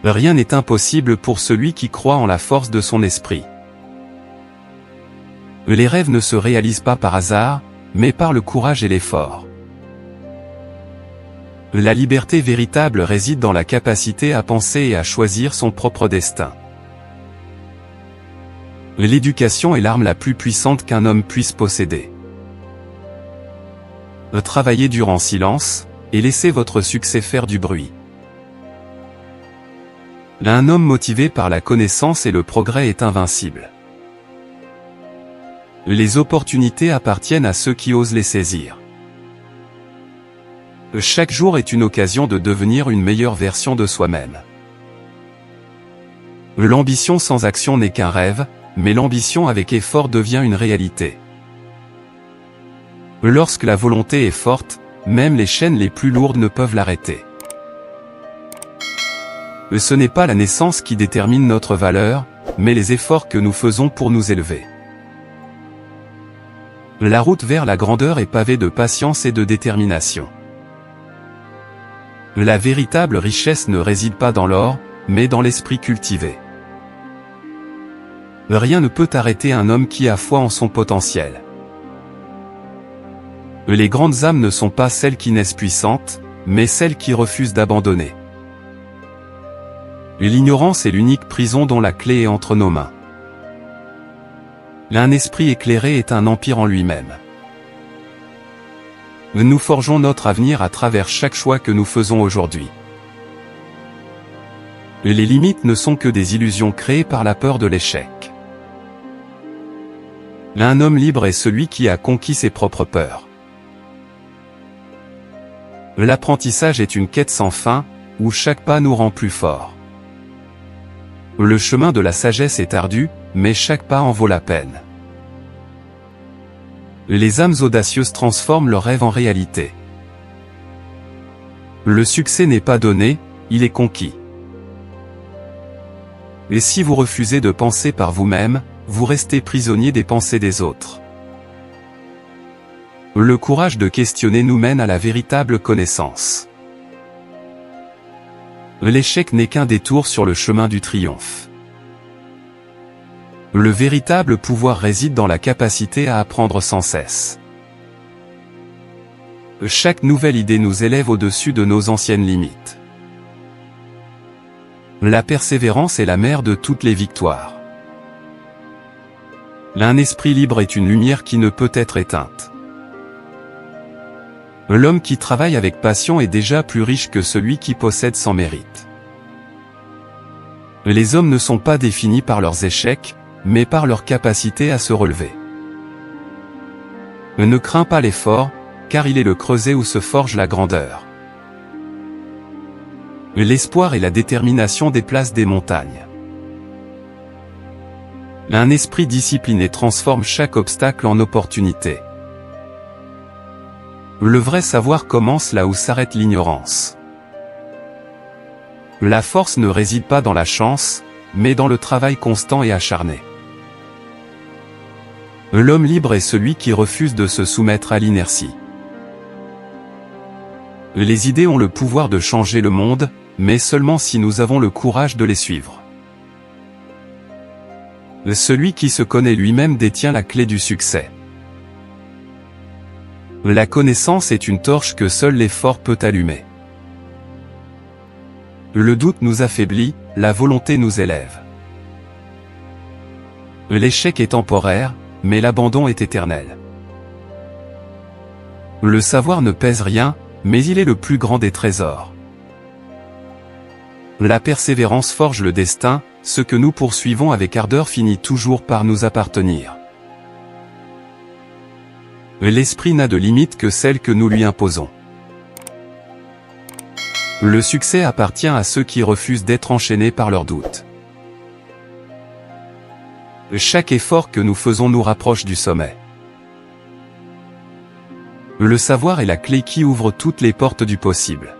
Rien n'est impossible pour celui qui croit en la force de son esprit. Les rêves ne se réalisent pas par hasard, mais par le courage et l'effort. La liberté véritable réside dans la capacité à penser et à choisir son propre destin. L'éducation est l'arme la plus puissante qu'un homme puisse posséder. Travaillez dur en silence, et laissez votre succès faire du bruit. Un homme motivé par la connaissance et le progrès est invincible. Les opportunités appartiennent à ceux qui osent les saisir. Chaque jour est une occasion de devenir une meilleure version de soi-même. L'ambition sans action n'est qu'un rêve, mais l'ambition avec effort devient une réalité. Lorsque la volonté est forte, même les chaînes les plus lourdes ne peuvent l'arrêter. Ce n'est pas la naissance qui détermine notre valeur, mais les efforts que nous faisons pour nous élever. La route vers la grandeur est pavée de patience et de détermination. La véritable richesse ne réside pas dans l'or, mais dans l'esprit cultivé. Rien ne peut arrêter un homme qui a foi en son potentiel. Les grandes âmes ne sont pas celles qui naissent puissantes, mais celles qui refusent d'abandonner. L'ignorance est l'unique prison dont la clé est entre nos mains. Un esprit éclairé est un empire en lui-même. Nous forgeons notre avenir à travers chaque choix que nous faisons aujourd'hui. Les limites ne sont que des illusions créées par la peur de l'échec. Un homme libre est celui qui a conquis ses propres peurs. L'apprentissage est une quête sans fin, où chaque pas nous rend plus forts. Le chemin de la sagesse est ardu, mais chaque pas en vaut la peine. Les âmes audacieuses transforment leurs rêves en réalité. Le succès n'est pas donné, il est conquis. Et si vous refusez de penser par vous-même, vous restez prisonnier des pensées des autres. Le courage de questionner nous mène à la véritable connaissance. L'échec n'est qu'un détour sur le chemin du triomphe. Le véritable pouvoir réside dans la capacité à apprendre sans cesse. Chaque nouvelle idée nous élève au-dessus de nos anciennes limites. La persévérance est la mère de toutes les victoires. Un esprit libre est une lumière qui ne peut être éteinte. L'homme qui travaille avec passion est déjà plus riche que celui qui possède sans mérite. Les hommes ne sont pas définis par leurs échecs, mais par leur capacité à se relever. Ne crains pas l'effort, car il est le creuset où se forge la grandeur. L'espoir et la détermination déplacent des montagnes. Un esprit discipliné transforme chaque obstacle en opportunité. Le vrai savoir commence là où s'arrête l'ignorance. La force ne réside pas dans la chance, mais dans le travail constant et acharné. L'homme libre est celui qui refuse de se soumettre à l'inertie. Les idées ont le pouvoir de changer le monde, mais seulement si nous avons le courage de les suivre. Celui qui se connaît lui-même détient la clé du succès. La connaissance est une torche que seul l'effort peut allumer. Le doute nous affaiblit, la volonté nous élève. L'échec est temporaire, mais l'abandon est éternel. Le savoir ne pèse rien, mais il est le plus grand des trésors. La persévérance forge le destin, ce que nous poursuivons avec ardeur finit toujours par nous appartenir. L'esprit n'a de limite que celle que nous lui imposons. Le succès appartient à ceux qui refusent d'être enchaînés par leurs doutes. Chaque effort que nous faisons nous rapproche du sommet. Le savoir est la clé qui ouvre toutes les portes du possible.